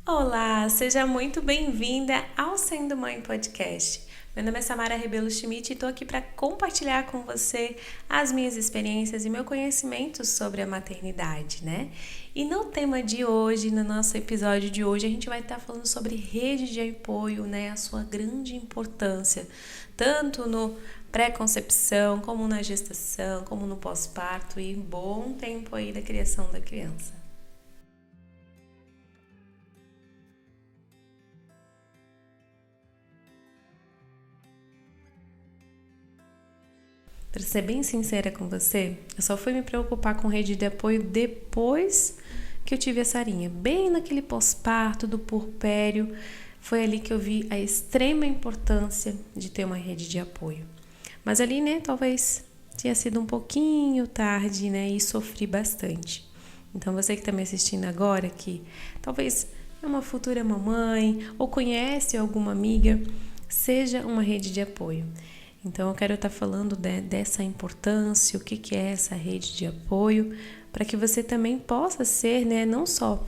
Olá, seja muito bem-vinda ao Sendo Mãe Podcast. Meu nome é Samara Rebelo Schmidt e estou aqui para compartilhar com você as minhas experiências e meu conhecimento sobre a maternidade, né? E no tema de hoje, no nosso episódio de hoje, a gente vai estar falando sobre rede de apoio, né? A sua grande importância, tanto no pré-concepção, como na gestação, como no pós-parto e bom tempo aí da criação da criança. Para ser bem sincera com você, eu só fui me preocupar com rede de apoio depois que eu tive a Sarinha. Bem naquele pós-parto do puerpério, foi ali que eu vi a extrema importância de ter uma rede de apoio. Mas ali, né, talvez tenha sido um pouquinho tarde, né, e sofri bastante. Então você que está me assistindo agora, que talvez é uma futura mamãe ou conhece alguma amiga, seja uma rede de apoio. Então eu quero estar falando dessa importância, o que é essa rede de apoio, para que você também possa ser, né, não só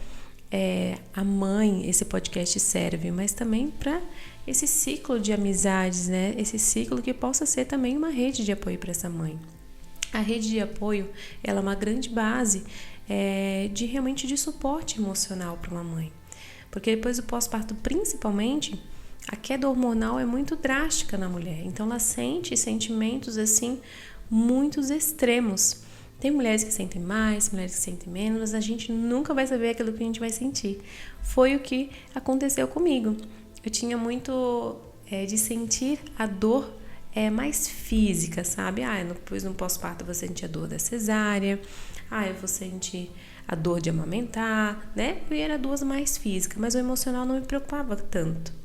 a mãe, esse podcast serve, mas também para esse ciclo de amizades, né, esse ciclo que possa ser também uma rede de apoio para essa mãe. A rede de apoio, ela é uma grande base de realmente de suporte emocional para uma mãe, porque depois do pós-parto, principalmente, a queda hormonal é muito drástica na mulher, então ela sente sentimentos assim muito extremos. Tem mulheres que sentem mais, mulheres que sentem menos, mas a gente nunca vai saber aquilo que a gente vai sentir. Foi o que aconteceu comigo. Eu tinha muito de sentir a dor mais física, sabe? Depois no pós-parto eu vou sentir a dor da cesárea, eu vou sentir a dor de amamentar, né? E era duas mais físicas, mas o emocional não me preocupava tanto.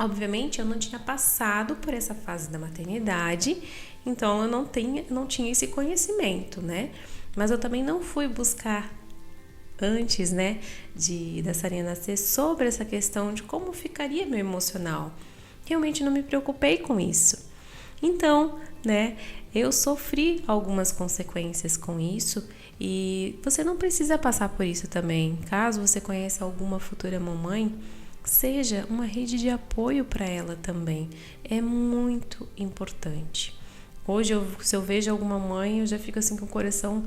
Obviamente, eu não tinha passado por essa fase da maternidade, então eu não tinha esse conhecimento, né? Mas eu também não fui buscar antes, né, da Sarinha nascer sobre essa questão de como ficaria meu emocional. Realmente não me preocupei com isso. Então, né, eu sofri algumas consequências com isso e você não precisa passar por isso também. Caso você conheça alguma futura mamãe, seja uma rede de apoio para ela também. É muito importante. Hoje, se eu vejo alguma mãe, eu já fico assim com o coração,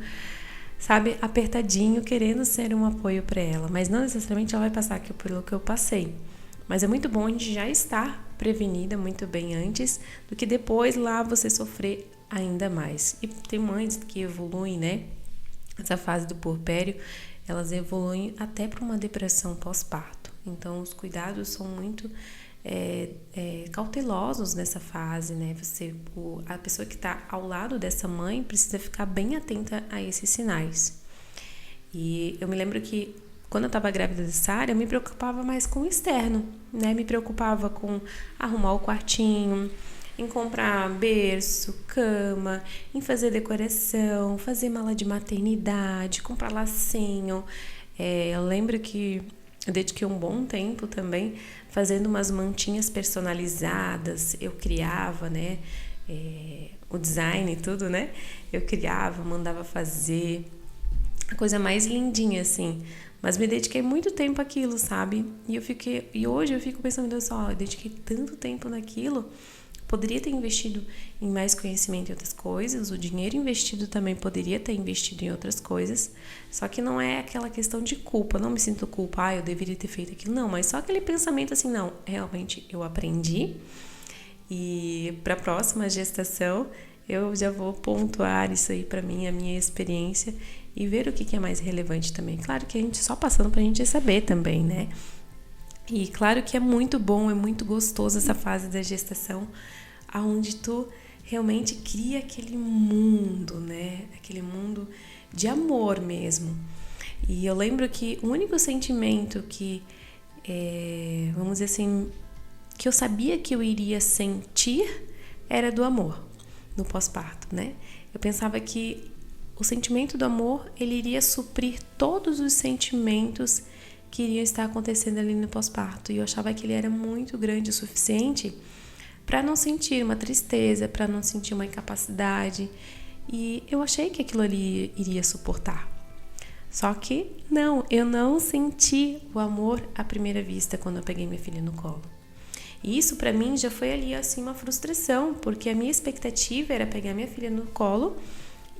sabe, apertadinho, querendo ser um apoio para ela. Mas não necessariamente ela vai passar aqui pelo que eu passei. Mas é muito bom a gente já estar prevenida muito bem antes do que depois lá você sofrer ainda mais. E tem mães que evoluem, né? Essa fase do puerpério, elas evoluem até para uma depressão pós-parto. Então, os cuidados são muito cautelosos nessa fase, né? A pessoa que está ao lado dessa mãe precisa ficar bem atenta a esses sinais. E eu me lembro que quando eu estava grávida da Sara, eu me preocupava mais com o externo, né? Me preocupava com arrumar o quartinho, em comprar berço, cama, em fazer decoração, fazer mala de maternidade, comprar lacinho. Eu lembro que eu dediquei um bom tempo também fazendo umas mantinhas personalizadas. Eu criava, né? O design e tudo, né? Eu criava, mandava fazer. A coisa mais lindinha, assim. Mas me dediquei muito tempo àquilo, sabe? E hoje eu fico pensando, Deus, eu dediquei tanto tempo naquilo. Poderia ter investido em mais conhecimento em outras coisas, o dinheiro investido também poderia ter investido em outras coisas, só que não é aquela questão de culpa, não me sinto culpa, eu deveria ter feito aquilo, não, mas só aquele pensamento assim, não, realmente eu aprendi e para a próxima gestação eu já vou pontuar isso aí para mim, a minha experiência e ver o que é mais relevante também. Claro que a gente só passando pra gente saber também, né? E claro que é muito bom, é muito gostoso essa fase da gestação, aonde tu realmente cria aquele mundo, né? Aquele mundo de amor mesmo. E eu lembro que o único sentimento que, vamos dizer assim, que eu sabia que eu iria sentir era do amor no pós-parto, né? Eu pensava que o sentimento do amor, ele iria suprir todos os sentimentos que iriam estar acontecendo ali no pós-parto. E eu achava que ele era muito grande o suficiente para não sentir uma tristeza, para não sentir uma incapacidade. E eu achei que aquilo ali iria suportar. Só que não, eu não senti o amor à primeira vista quando eu peguei minha filha no colo. E isso pra mim já foi ali assim uma frustração, porque a minha expectativa era pegar minha filha no colo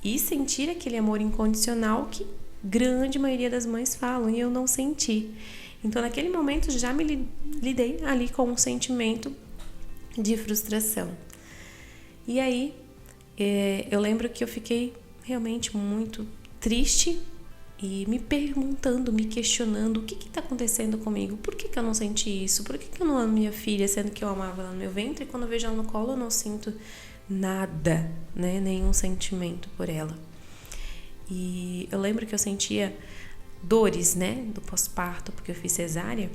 e sentir aquele amor incondicional que grande maioria das mães falam, e eu não senti. Então naquele momento já me lidei ali com um sentimento de frustração. E aí eu lembro que eu fiquei realmente muito triste e me perguntando, me questionando o que está acontecendo comigo, por que eu não senti isso, por que eu não amo minha filha, sendo que eu amava ela no meu ventre, e quando eu vejo ela no colo eu não sinto nada, né? Nenhum sentimento por ela. E eu lembro que eu sentia dores, né, do pós-parto, porque eu fiz cesárea,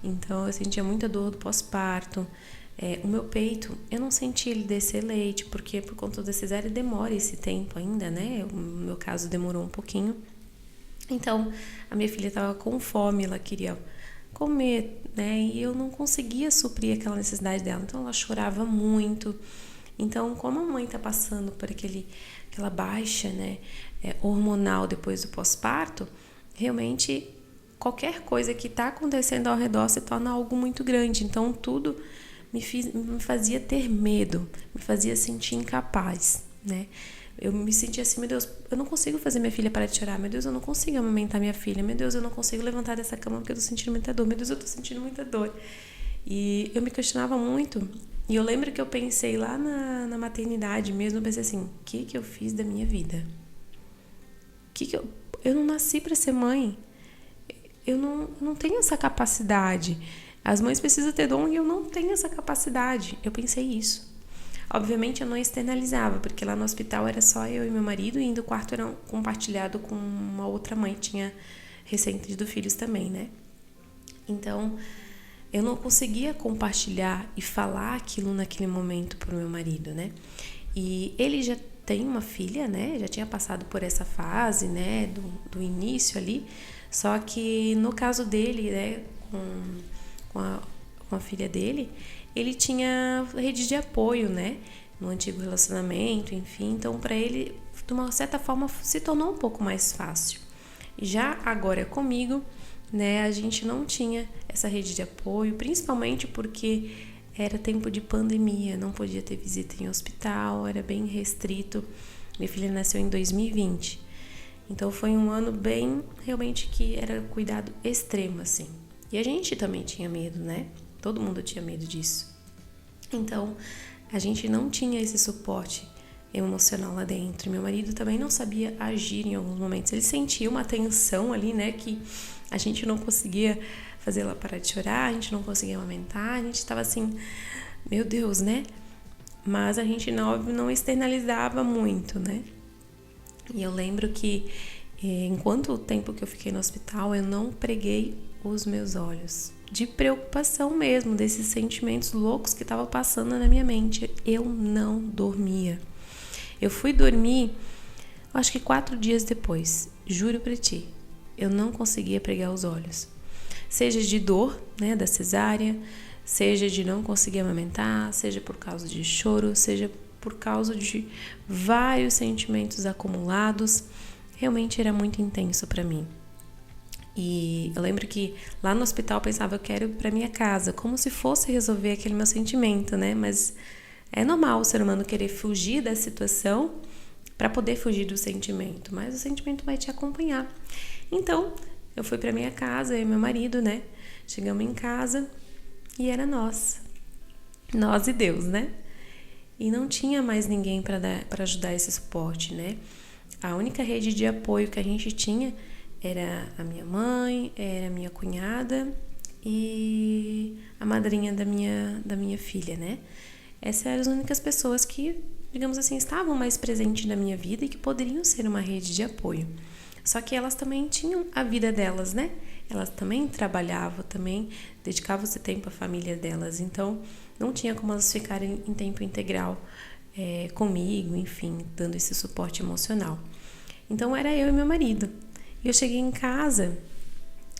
então eu sentia muita dor do pós-parto. O meu peito, eu não senti ele descer leite, porque por conta da cesárea demora esse tempo ainda, né, o meu caso demorou um pouquinho. Então, a minha filha estava com fome, ela queria comer, né? E eu não conseguia suprir aquela necessidade dela. Então, ela chorava muito. Então, como a mãe está passando por aquela baixa, né, hormonal depois do pós-parto, realmente qualquer coisa que está acontecendo ao redor se torna algo muito grande. Então, tudo me fazia ter medo, me fazia sentir incapaz, né? Eu me sentia assim, meu Deus, eu não consigo fazer minha filha parar de chorar. Meu Deus, eu não consigo amamentar minha filha. Meu Deus, eu não consigo levantar dessa cama porque eu tô sentindo muita dor. Meu Deus, eu tô sentindo muita dor. E eu me questionava muito. E eu lembro que eu pensei lá na maternidade mesmo, eu pensei assim, o que eu fiz da minha vida? Eu não nasci para ser mãe. Eu não tenho essa capacidade. As mães precisam ter dom e eu não tenho essa capacidade. Eu pensei isso. Obviamente eu não externalizava, porque lá no hospital era só eu e meu marido, e ainda o quarto era compartilhado com uma outra mãe que tinha recém-tido filhos também, né? Então, eu não conseguia compartilhar e falar aquilo naquele momento pro meu marido, né? E ele já tem uma filha, né? Já tinha passado por essa fase, né? Do início ali. Só que no caso dele, né? Com a filha dele, ele tinha rede de apoio, né? No antigo relacionamento, enfim. Então, para ele, de uma certa forma, se tornou um pouco mais fácil. Já agora comigo, né? A gente não tinha essa rede de apoio, principalmente porque era tempo de pandemia, não podia ter visita em hospital, era bem restrito. Minha filha nasceu em 2020. Então, foi um ano bem, realmente, que era cuidado extremo, assim. E a gente também tinha medo, né? Todo mundo tinha medo disso. Então, a gente não tinha esse suporte emocional lá dentro. Meu marido também não sabia agir em alguns momentos. Ele sentia uma tensão ali, né? Que a gente não conseguia fazer ela parar de chorar, a gente não conseguia amamentar, a gente estava assim, meu Deus, né? Mas a gente não externalizava muito, né? E eu lembro que, enquanto o tempo que eu fiquei no hospital, eu não preguei os meus olhos. De preocupação mesmo, desses sentimentos loucos que estavam passando na minha mente. Eu não dormia. Eu fui dormir, acho que 4 dias depois. Juro pra ti, eu não conseguia pregar os olhos. Seja de dor, né, da cesárea, seja de não conseguir amamentar, seja por causa de choro, seja por causa de vários sentimentos acumulados. Realmente era muito intenso pra mim. E eu lembro que lá no hospital eu pensava, eu quero ir pra minha casa, como se fosse resolver aquele meu sentimento, né? Mas é normal o ser humano querer fugir da situação para poder fugir do sentimento, mas o sentimento vai te acompanhar. Então, eu fui pra minha casa, eu e meu marido, né? Chegamos em casa e era nós e Deus, né? E não tinha mais ninguém para ajudar esse suporte, né? A única rede de apoio que a gente tinha era a minha mãe, era a minha cunhada e a madrinha da minha filha, né? Essas eram as únicas pessoas que, digamos assim, estavam mais presentes na minha vida e que poderiam ser uma rede de apoio. Só que elas também tinham a vida delas, né? Elas também trabalhavam, também dedicavam esse tempo à família delas. Então, não tinha como elas ficarem em tempo integral comigo, enfim, dando esse suporte emocional. Então, era eu e meu marido. E eu cheguei em casa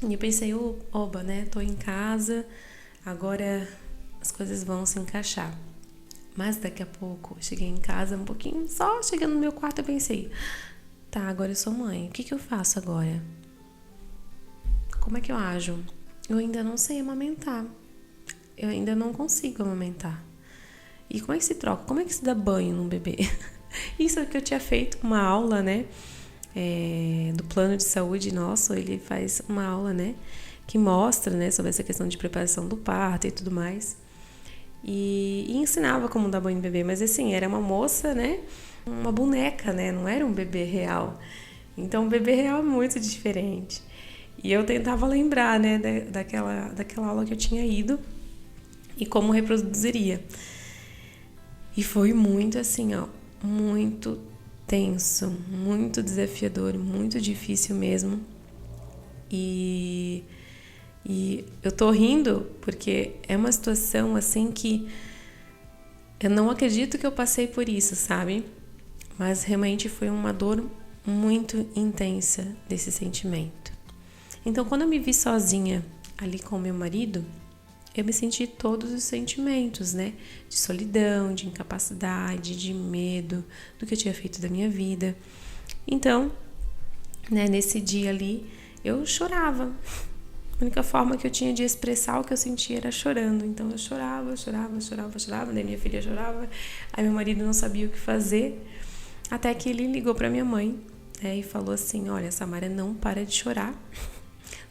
e eu pensei, oba, né? Tô em casa, agora as coisas vão se encaixar. Mas daqui a pouco, eu cheguei em casa um pouquinho, só chegando no meu quarto, eu pensei, Tá, agora eu sou mãe. O que eu faço agora? Como é que eu ajo? Eu ainda não sei amamentar. Eu ainda não consigo amamentar. E como é que se troca? Como é que se dá banho num bebê? Isso é que eu tinha feito uma aula, né? Do plano de saúde nosso, ele faz uma aula, né? Que mostra, né? Sobre essa questão de preparação do parto e tudo mais. E ensinava como dar banho no bebê. Mas assim, era uma moça, né? Uma boneca, né? Não era um bebê real. Então, o bebê real é muito diferente. E eu tentava lembrar, né? Daquela aula que eu tinha ido e como reproduziria. E foi muito assim, ó, muito tenso, muito desafiador, muito difícil mesmo. E eu tô rindo porque é uma situação assim que eu não acredito que eu passei por isso, sabe? Mas realmente foi uma dor muito intensa desse sentimento. Então, quando eu me vi sozinha ali com o meu marido, eu me senti todos os sentimentos, né? De solidão, de incapacidade, de medo do que eu tinha feito da minha vida. Então, né, nesse dia ali, eu chorava. A única forma que eu tinha de expressar o que eu sentia era chorando. Então, eu chorava. Daí minha filha chorava. Aí meu marido não sabia o que fazer. Até que ele ligou pra minha mãe, né, e falou assim: olha, a Samara não para de chorar.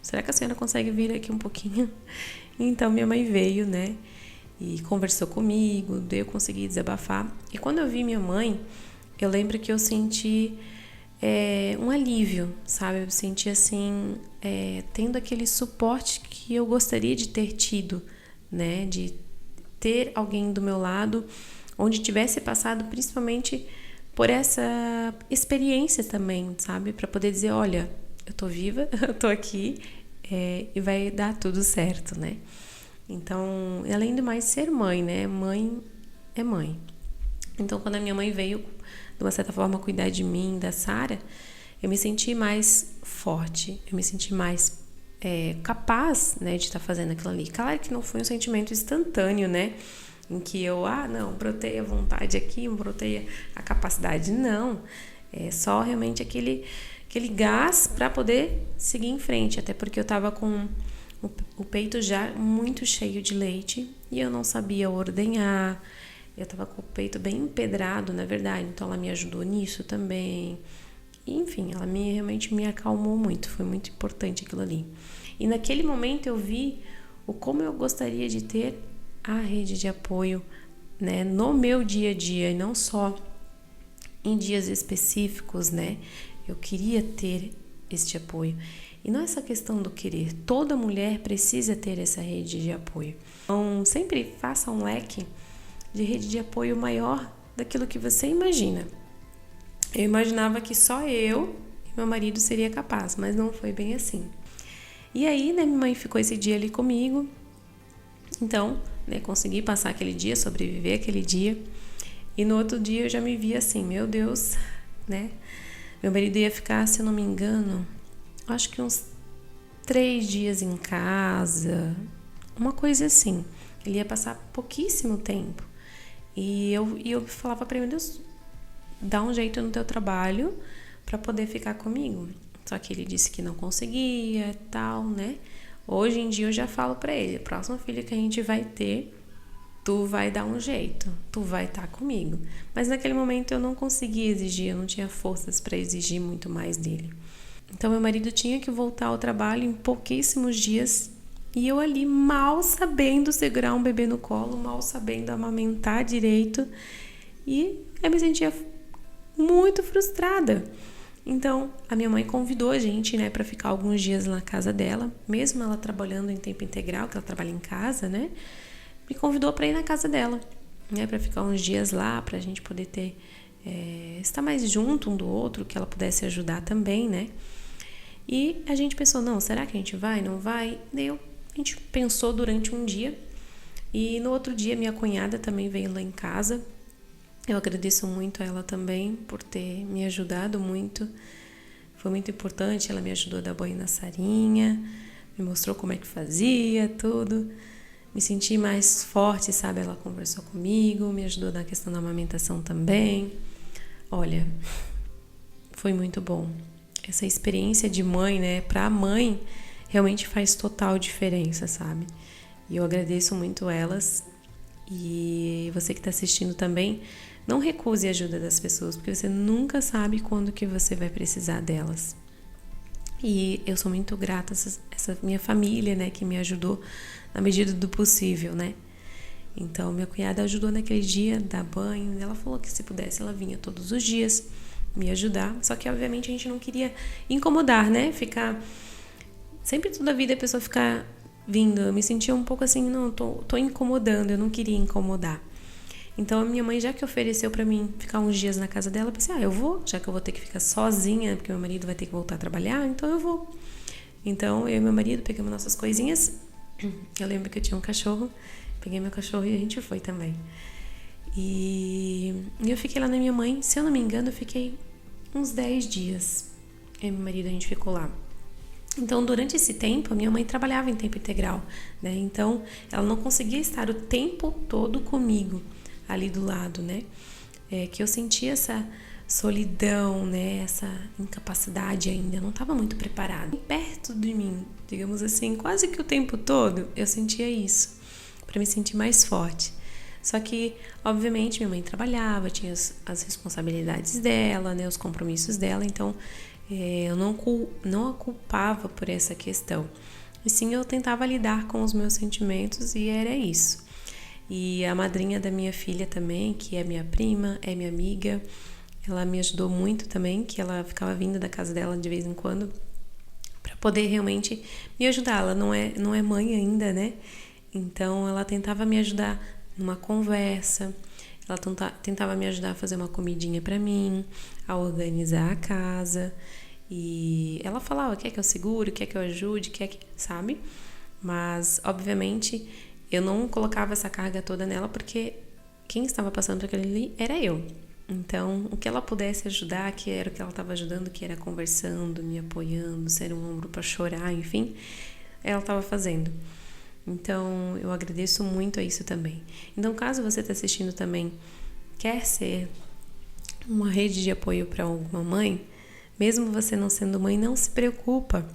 Será que a senhora consegue vir aqui um pouquinho? Então minha mãe veio, né, e conversou comigo, daí eu consegui desabafar. E quando eu vi minha mãe, eu lembro que eu senti um alívio, sabe? Eu senti assim, tendo aquele suporte que eu gostaria de ter tido, né? De ter alguém do meu lado, onde tivesse passado principalmente por essa experiência também, sabe? Para poder dizer, olha, eu tô viva, eu tô aqui, e vai dar tudo certo, né? Então, além do mais ser mãe, né? Mãe é mãe. Então, quando a minha mãe veio, de uma certa forma, cuidar de mim, da Sara, eu me senti mais forte, eu me senti mais capaz, né, de estar fazendo aquilo ali. Claro que não foi um sentimento instantâneo, né? Em que eu, brotei a vontade aqui, brotei a capacidade. Não, é só realmente aquele gás para poder seguir em frente, até porque eu estava com o peito já muito cheio de leite e eu não sabia ordenhar, eu estava com o peito bem empedrado, na verdade, então ela me ajudou nisso também. Enfim, ela realmente me acalmou muito, foi muito importante aquilo ali. E naquele momento eu vi o como eu gostaria de ter a rede de apoio, né, no meu dia a dia, e não só em dias específicos, né? Eu queria ter este apoio. E não é essa questão do querer. Toda mulher precisa ter essa rede de apoio. Então, sempre faça um leque de rede de apoio maior daquilo que você imagina. Eu imaginava que só eu e meu marido seria capaz, mas não foi bem assim. E aí, né, minha mãe ficou esse dia ali comigo. Então, né, consegui passar aquele dia, sobreviver aquele dia. E no outro dia eu já me vi assim, meu Deus, né? Meu marido ia ficar, se eu não me engano, acho que uns 3 dias em casa, uma coisa assim. Ele ia passar pouquíssimo tempo. E eu falava pra ele, meu Deus, dá um jeito no teu trabalho pra poder ficar comigo. Só que ele disse que não conseguia e tal, né? Hoje em dia eu já falo pra ele, a próxima filha que a gente vai ter, tu vai dar um jeito, tu vai estar comigo. Mas naquele momento eu não conseguia exigir, eu não tinha forças para exigir muito mais dele. Então meu marido tinha que voltar ao trabalho em pouquíssimos dias e eu ali mal sabendo segurar um bebê no colo, mal sabendo amamentar direito, e eu me sentia muito frustrada. Então a minha mãe convidou a gente, né, para ficar alguns dias na casa dela, mesmo ela trabalhando em tempo integral, que ela trabalha em casa, né? Me convidou para ir na casa dela, né, para ficar uns dias lá, para a gente poder estar mais junto um do outro, que ela pudesse ajudar também, né? E a gente pensou, não, será que a gente vai? Não vai? Daí a gente pensou durante um dia e no outro dia minha cunhada também veio lá em casa. Eu agradeço muito a ela também por ter me ajudado muito. Foi muito importante, ela me ajudou a dar banho na Sarinha, me mostrou como é que fazia, tudo. Me senti mais forte, sabe? Ela conversou comigo, me ajudou na questão da amamentação também. Olha, foi muito bom. Essa experiência de mãe, né, pra mãe, realmente faz total diferença, sabe? E eu agradeço muito elas. E você que está assistindo também, não recuse a ajuda das pessoas, porque você nunca sabe quando que você vai precisar delas. E eu sou muito grata a essa minha família, né, que me ajudou na medida do possível, né? Então, minha cunhada ajudou naquele dia, dar banho. Ela falou que se pudesse, ela vinha todos os dias me ajudar. Só que, obviamente, a gente não queria incomodar, né? Ficar... Sempre toda a vida a pessoa ficar vindo. Eu me sentia um pouco assim, não, tô incomodando. Eu não queria incomodar. Então, a minha mãe, já que ofereceu pra mim ficar uns dias na casa dela, eu pensei, eu vou. Já que eu vou ter que ficar sozinha, porque meu marido vai ter que voltar a trabalhar, então eu vou. Então, eu e meu marido pegamos nossas coisinhas. Eu lembro que eu tinha um cachorro. Peguei meu cachorro e a gente foi também. E eu fiquei lá na minha mãe. Se eu não me engano, eu fiquei uns 10 dias. Eu e meu marido, a gente ficou lá. Então, durante esse tempo, a minha mãe trabalhava em tempo integral, né? Então, ela não conseguia estar o tempo todo comigo, ali do lado, né? Que eu sentia essa solidão, né? Essa incapacidade ainda. Eu não estava muito preparada. Perto de mim, digamos assim, quase que o tempo todo, eu sentia isso. Para me sentir mais forte. Só que, obviamente, minha mãe trabalhava, tinha as responsabilidades dela, né, os compromissos dela, então eu não a culpava por essa questão. E sim, eu tentava lidar com os meus sentimentos e era isso. E a madrinha da minha filha também, que é minha prima, é minha amiga, ela me ajudou muito também, que ela ficava vindo da casa dela de vez em quando para poder realmente me ajudar. Ela não é mãe ainda, né? Então, ela tentava me ajudar numa conversa, ela tentava me ajudar a fazer uma comidinha pra mim, a organizar a casa. E ela falava, quer que eu segure, quer que eu ajude, sabe? Mas, obviamente, eu não colocava essa carga toda nela, porque quem estava passando por aquilo ali era eu. Então, o que ela pudesse ajudar, que era o que ela estava ajudando, que era conversando, me apoiando, ser um ombro pra chorar, enfim, ela estava fazendo. Então, eu agradeço muito a isso também. Então, caso você está assistindo também, quer ser uma rede de apoio para alguma mãe, mesmo você não sendo mãe, não se preocupa.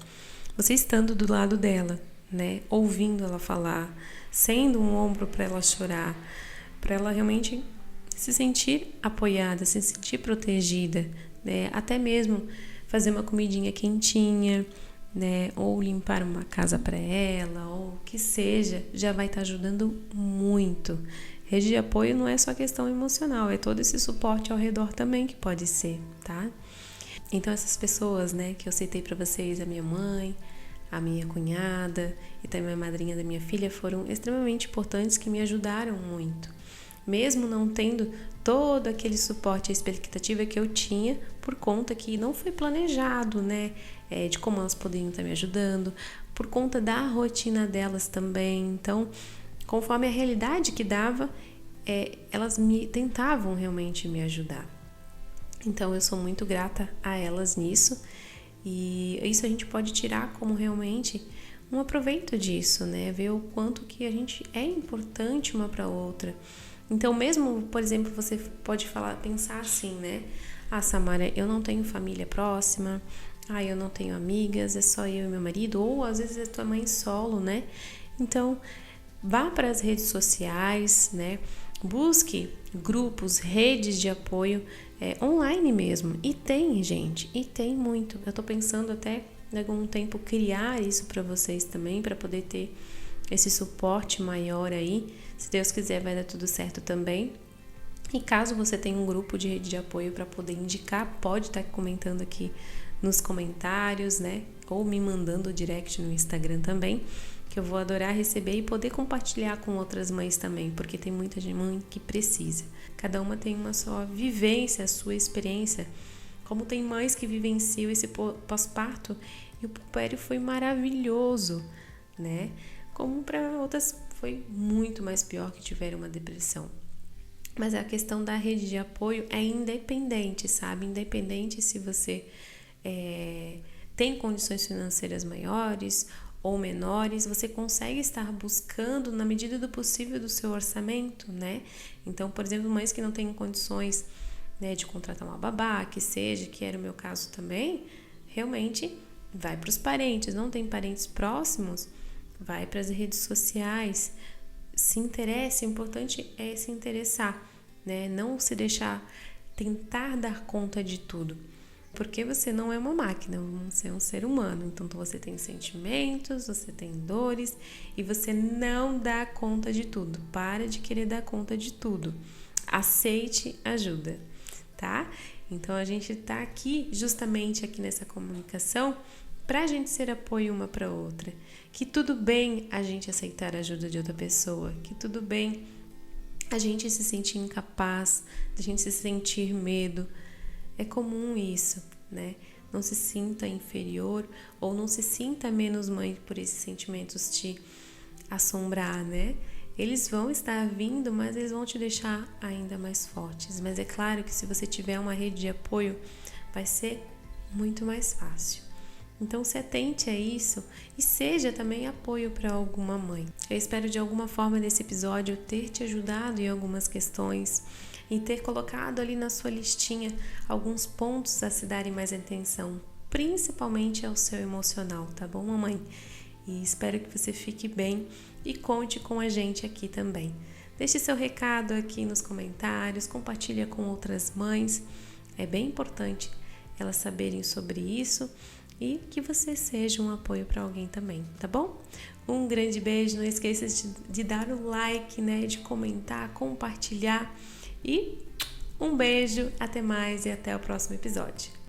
Você estando do lado dela, né? Ouvindo ela falar, sendo um ombro para ela chorar, para ela realmente se sentir apoiada, se sentir protegida, né? Até mesmo fazer uma comidinha quentinha, né, ou limpar uma casa para ela, ou o que seja, já vai estar ajudando muito. Rede de apoio não é só questão emocional, é todo esse suporte ao redor também que pode ser, tá? Então essas pessoas, né, que eu citei para vocês, a minha mãe, a minha cunhada e também a madrinha da minha filha, foram extremamente importantes, que me ajudaram muito. Mesmo não tendo todo aquele suporte, a expectativa que eu tinha, por conta que não foi planejado, né? De como elas poderiam estar me ajudando, por conta da rotina delas também. Então, conforme a realidade que dava, elas tentavam realmente me ajudar. Então, eu sou muito grata a elas nisso. E isso a gente pode tirar como realmente um aproveito disso, né? Ver o quanto que a gente é importante uma para outra. Então, mesmo, por exemplo, você pode pensar assim, né? Samara, eu não tenho família próxima, eu não tenho amigas, é só eu e meu marido, ou às vezes é tua mãe solo, né? Então, vá para as redes sociais, né? Busque grupos, redes de apoio online mesmo. E tem, gente, e tem muito. Eu tô pensando até, em algum tempo, criar isso para vocês também, para poder ter esse suporte maior aí. Se Deus quiser, vai dar tudo certo também. E caso você tenha um grupo de rede de apoio para poder indicar, pode estar comentando aqui nos comentários, né? Ou me mandando direct no Instagram também, que eu vou adorar receber e poder compartilhar com outras mães também, porque tem muita mãe que precisa. Cada uma tem uma sua vivência, a sua experiência. Como tem mães que vivenciam esse pós-parto, e o puerpério foi maravilhoso, né? Como para outras foi muito mais pior, que tiveram uma depressão. Mas a questão da rede de apoio é independente, sabe? Independente se você tem condições financeiras maiores ou menores, você consegue estar buscando na medida do possível do seu orçamento, né? Então, por exemplo, mães que não têm condições né, de contratar uma babá, que era o meu caso também, realmente vai para os parentes. Não tem parentes próximos, vai para as redes sociais, se interesse. O importante é se interessar, né? Não se deixar tentar dar conta de tudo, porque você não é uma máquina, você é um ser humano. Então você tem sentimentos, você tem dores e você não dá conta de tudo. Para de querer dar conta de tudo. Aceite ajuda, tá? Então a gente tá aqui justamente aqui nessa comunicação pra gente ser apoio uma pra outra. Que tudo bem a gente aceitar a ajuda de outra pessoa, que tudo bem a gente se sentir incapaz, a gente se sentir medo. É comum isso, né? Não se sinta inferior ou não se sinta menos mãe por esses sentimentos te assombrar, né? Eles vão estar vindo, mas eles vão te deixar ainda mais fortes. Mas é claro que se você tiver uma rede de apoio, vai ser muito mais fácil. Então se atente a isso e seja também apoio para alguma mãe. Eu espero de alguma forma nesse episódio ter te ajudado em algumas questões e ter colocado ali na sua listinha alguns pontos a se darem mais atenção, principalmente ao seu emocional, tá bom, mamãe? E espero que você fique bem e conte com a gente aqui também. Deixe seu recado aqui nos comentários, compartilha com outras mães. É bem importante elas saberem sobre isso e que você seja um apoio para alguém também, tá bom? Um grande beijo, não esqueça de dar o like, né, de comentar, compartilhar e um beijo, até mais e até o próximo episódio.